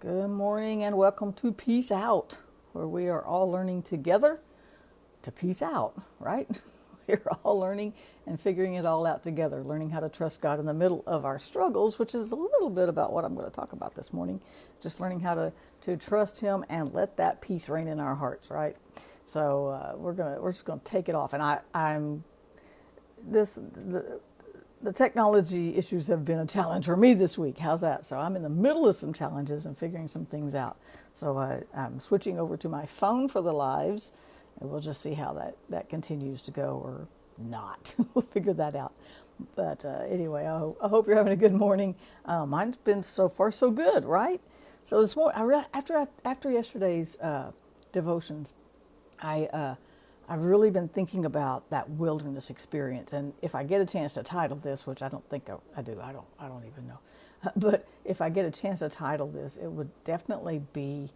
Good morning and welcome to Peace Out, where we are all learning together to peace out, right? We're all learning and figuring it all out together, learning how to trust God in the middle of our struggles, which is a little bit about what I'm going to talk about this morning. Just learning how to trust Him and let that peace reign in our hearts, right? So we're just gonna take it off, and I'm this the technology issues have been a challenge for me this week. How's that? So I'm in the middle of some challenges and figuring some things out. So I'm switching over to my phone for the lives, and we'll just see how that continues to go or not. We'll figure that out. But anyway, I hope you're having a good morning. Mine's been so far so good, right? So this morning, after yesterday's devotions, I've really been thinking about that wilderness experience, and if I get a chance to title this, which I don't think I do, I don't even know, but if I get a chance to title this, it would definitely be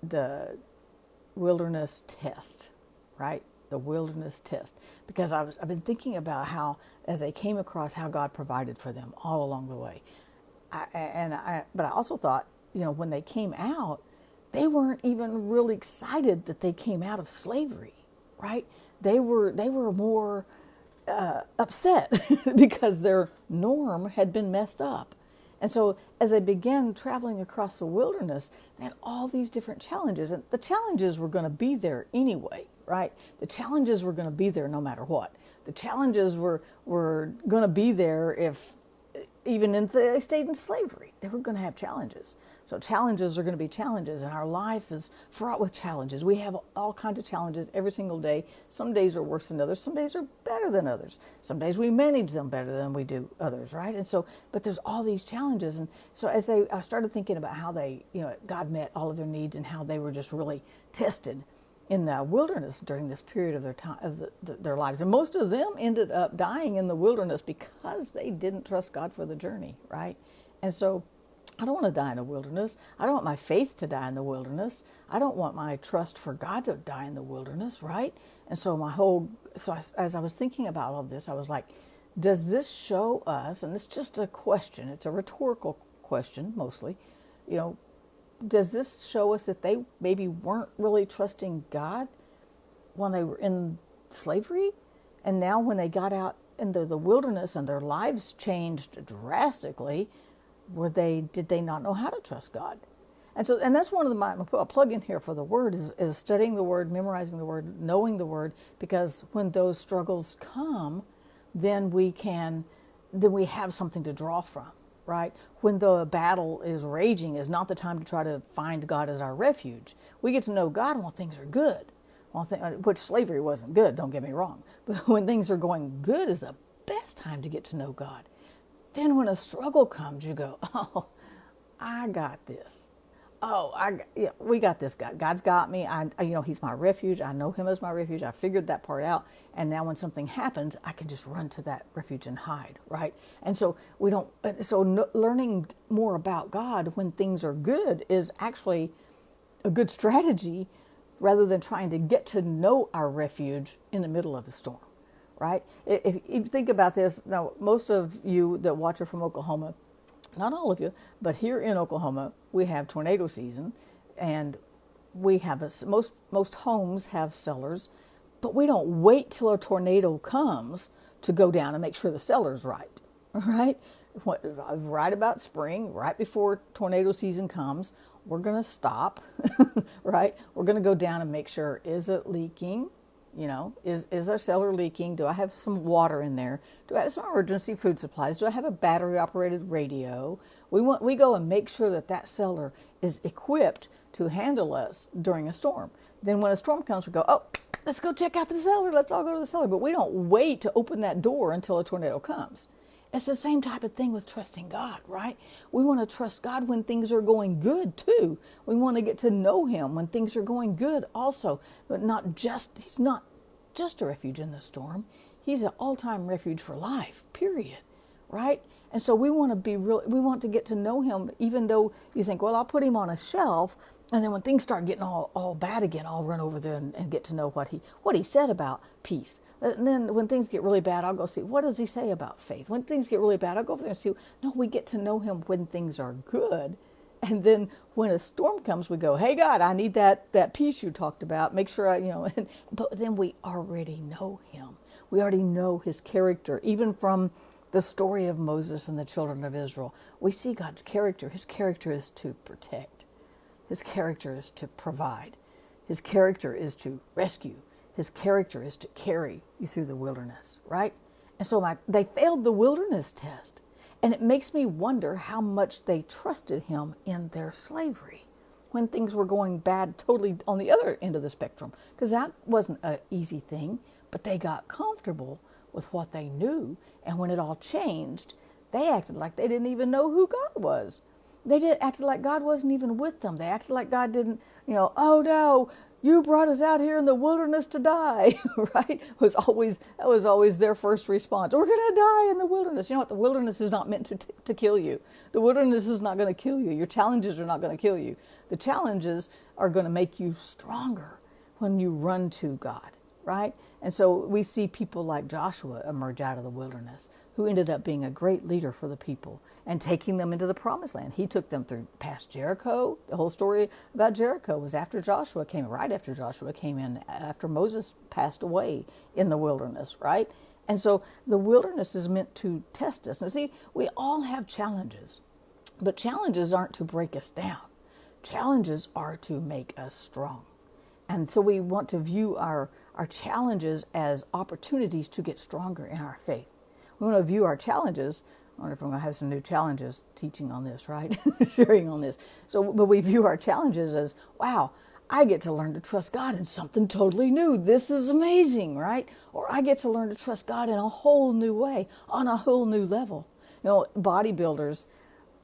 the wilderness test, right? The wilderness test, because I've been thinking about how, as they came across, how God provided for them all along the way, but I also thought, when they came out, they weren't even really excited that they came out of slavery, right? They were more upset because their norm had been messed up. And so as they began traveling across the wilderness, they had all these different challenges. And the challenges were going to be there anyway, right? The challenges were going to be there no matter what. The challenges were going to be there even if they stayed in slavery. They were going to have challenges. So challenges are going to be challenges, and our life is fraught with challenges. We have all kinds of challenges every single day. Some days are worse than others. Some days are better than others. Some days we manage them better than we do others, right? And so, but there's all these challenges. And so I started thinking about how God met all of their needs and how they were just really tested in the wilderness during this period of their time, their lives. And most of them ended up dying in the wilderness because they didn't trust God for the journey, right? And so I don't want to die in the wilderness. I don't want my faith to die in the wilderness. I don't want my trust for God to die in the wilderness, right? And so as I was thinking about all of this, I was like, does this show us, and it's just a question, it's a rhetorical question mostly, does this show us that they maybe weren't really trusting God when they were in slavery? And now when they got out into the wilderness and their lives changed drastically, did they not know how to trust God? And that's one of I'm gonna put a plug in here for the word is studying the word, memorizing the word, knowing the word, because when those struggles come, then we have something to draw from. Right? When the battle is raging is not the time to try to find God as our refuge. We get to know God when things are good, which slavery wasn't good, don't get me wrong. But when things are going good is the best time to get to know God. Then when a struggle comes, you go, oh, I got this. Oh, we got this guy. God's got me. He's my refuge. I know Him as my refuge. I figured that part out. And now when something happens, I can just run to that refuge and hide, right? And so learning more about God when things are good is actually a good strategy rather than trying to get to know our refuge in the middle of a storm, right? If you think about this, now most of you that watch are from Oklahoma, not all of you, but here in Oklahoma, we have tornado season, and we have most homes have cellars, but we don't wait till a tornado comes to go down and make sure the cellar's right, right? Right about spring, right before tornado season comes, we're going to stop, right? We're going to go down and make sure, is it leaking? Is our cellar leaking? Do I have some water in there? Do I have some emergency food supplies? Do I have a battery-operated radio? We go and make sure that cellar is equipped to handle us during a storm. Then when a storm comes, we go, oh, let's go check out the cellar. Let's all go to the cellar. But we don't wait to open that door until a tornado comes. It's the same type of thing with trusting God, right? We want to trust God when things are going good too. We want to get to know Him when things are going good also. But He's not just a refuge in the storm. He's an all-time refuge for life, period, right? And so we want to get to know Him, even though you think, well, I'll put Him on a shelf And then when things start getting all bad again, I'll run over there and get to know what he said about peace. And then when things get really bad, I'll go see, what does he say about faith? When things get really bad, I'll go over there and see, no, we get to know him when things are good. And then when a storm comes, we go, hey, God, I need that peace you talked about. Make sure but then we already know him. We already know his character, even from the story of Moses and the children of Israel. We see God's character. His character is to protect. His character is to provide. His character is to rescue. His character is to carry you through the wilderness, right? And so they failed the wilderness test. And it makes me wonder how much they trusted him in their slavery when things were going bad totally on the other end of the spectrum. Because that wasn't an easy thing, but they got comfortable with what they knew. And when it all changed, they acted like they didn't even know who God was. They acted like God wasn't even with them. They acted like God didn't, oh no, you brought us out here in the wilderness to die, right? That was always their first response. We're going to die in the wilderness. You know what? The wilderness is not meant to kill you. The wilderness is not going to kill you. Your challenges are not going to kill you. The challenges are going to make you stronger when you run to God, right? And so we see people like Joshua emerge out of the wilderness, who ended up being a great leader for the people and taking them into the promised land. He took them through past Jericho. The whole story about Jericho was right after Joshua came in, after Moses passed away in the wilderness, right? And so the wilderness is meant to test us. Now see, we all have challenges, but challenges aren't to break us down. Challenges are to make us strong. And so we want to view our challenges as opportunities to get stronger in our faith. We want to view our challenges. I wonder if I'm going to have some new challenges teaching on this, right? Sharing on this. But we view our challenges as, wow, I get to learn to trust God in something totally new. This is amazing, right? Or I get to learn to trust God in a whole new way, on a whole new level. Bodybuilders,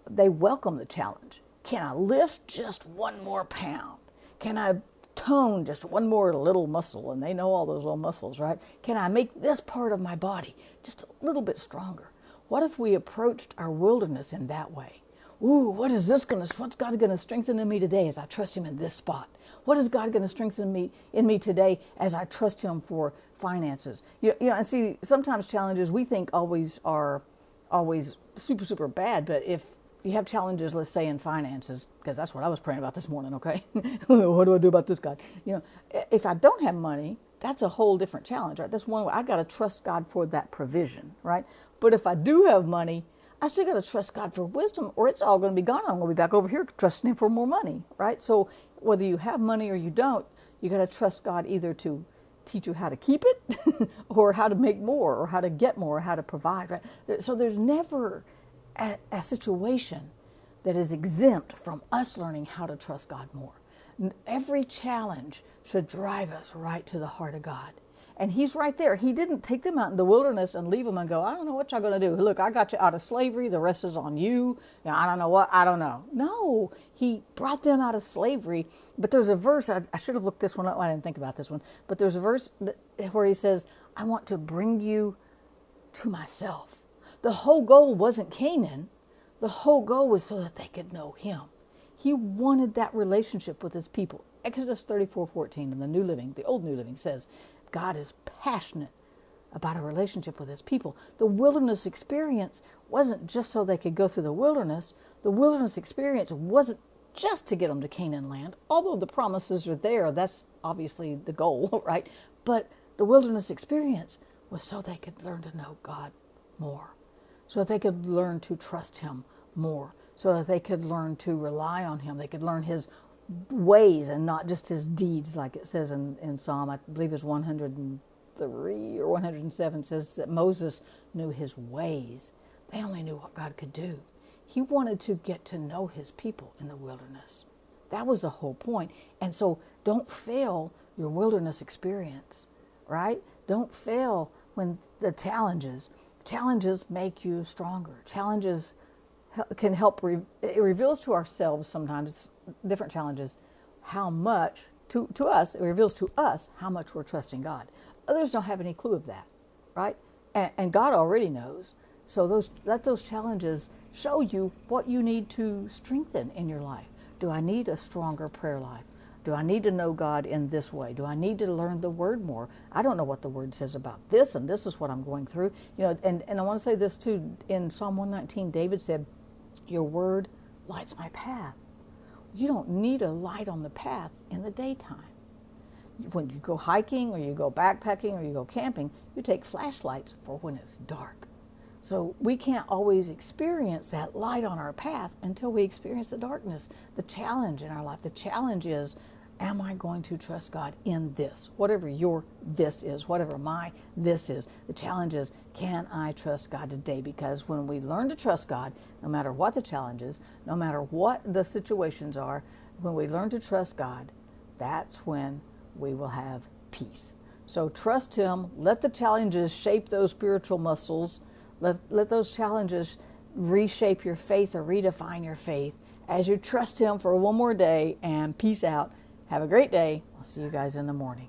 they welcome the challenge. Can I lift just one more pound? Can I tone just one more little muscle? And they know all those little muscles, right? Can I make this part of my body just a little bit stronger? What if we approached our wilderness in that way? Ooh, what's God going to strengthen in me today as I trust him in this spot? What is God going to strengthen in me today as I trust him for finances? And see, sometimes challenges we think always are always super, super bad, but if you have challenges, let's say in finances, because that's what I was praying about this morning, okay? What do I do about this, God? If I don't have money, that's a whole different challenge, right? That's one way I got to trust God for that provision, right? But if I do have money, I still got to trust God for wisdom, or it's all going to be gone. I'm going to be back over here trusting him for more money, right? So whether you have money or you don't, you got to trust God either to teach you how to keep it or how to make more or how to get more or how to provide, right? So there's never a situation that is exempt from us learning how to trust God more. Every challenge should drive us right to the heart of God. And he's right there. He didn't take them out in the wilderness and leave them and go, I don't know what y'all going to do. Look, I got you out of slavery. The rest is on you. I don't know what. I don't know. No, he brought them out of slavery. But there's a verse, I should have looked this one up. I didn't think about this one. But there's a verse where he says, I want to bring you to myself. The whole goal wasn't Canaan. The whole goal was so that they could know him. He wanted that relationship with his people. Exodus 34:14 in the New Living, the Old New Living says, God is passionate about a relationship with his people. The wilderness experience wasn't just so they could go through the wilderness. The wilderness experience wasn't just to get them to Canaan land. Although the promises are there, that's obviously the goal, right? But the wilderness experience was so they could learn to know God more, so that they could learn to trust him more, so that they could learn to rely on him. They could learn his ways and not just his deeds, like it says in Psalm, I believe it's 103 or 107, says that Moses knew his ways. They only knew what God could do. He wanted to get to know his people in the wilderness. That was the whole point. And so don't fail your wilderness experience, right? Don't fail when the challenges make you stronger. Challenges can help, it reveals to ourselves sometimes, different challenges, how much, to us, it reveals to us how much we're trusting God. Others don't have any clue of that, right? And God already knows. So let those challenges show you what you need to strengthen in your life. Do I need a stronger prayer life? Do I need to know God in this way? Do I need to learn the Word more? I don't know what the Word says about this, and this is what I'm going through. And I want to say this too. In Psalm 119, David said, your Word lights my path. You don't need a light on the path in the daytime. When you go hiking or you go backpacking or you go camping, you take flashlights for when it's dark. So we can't always experience that light on our path until we experience the darkness, the challenge in our life. The challenge is, am I going to trust God in this? Whatever your this is, whatever my this is, the challenge is, can I trust God today? Because when we learn to trust God, no matter what the challenge is, no matter what the situations are, when we learn to trust God, that's when we will have peace. So trust Him. Let the challenges shape those spiritual muscles. Let those challenges reshape your faith or redefine your faith as you trust Him for one more day. And peace out. Have a great day. I'll see you guys in the morning.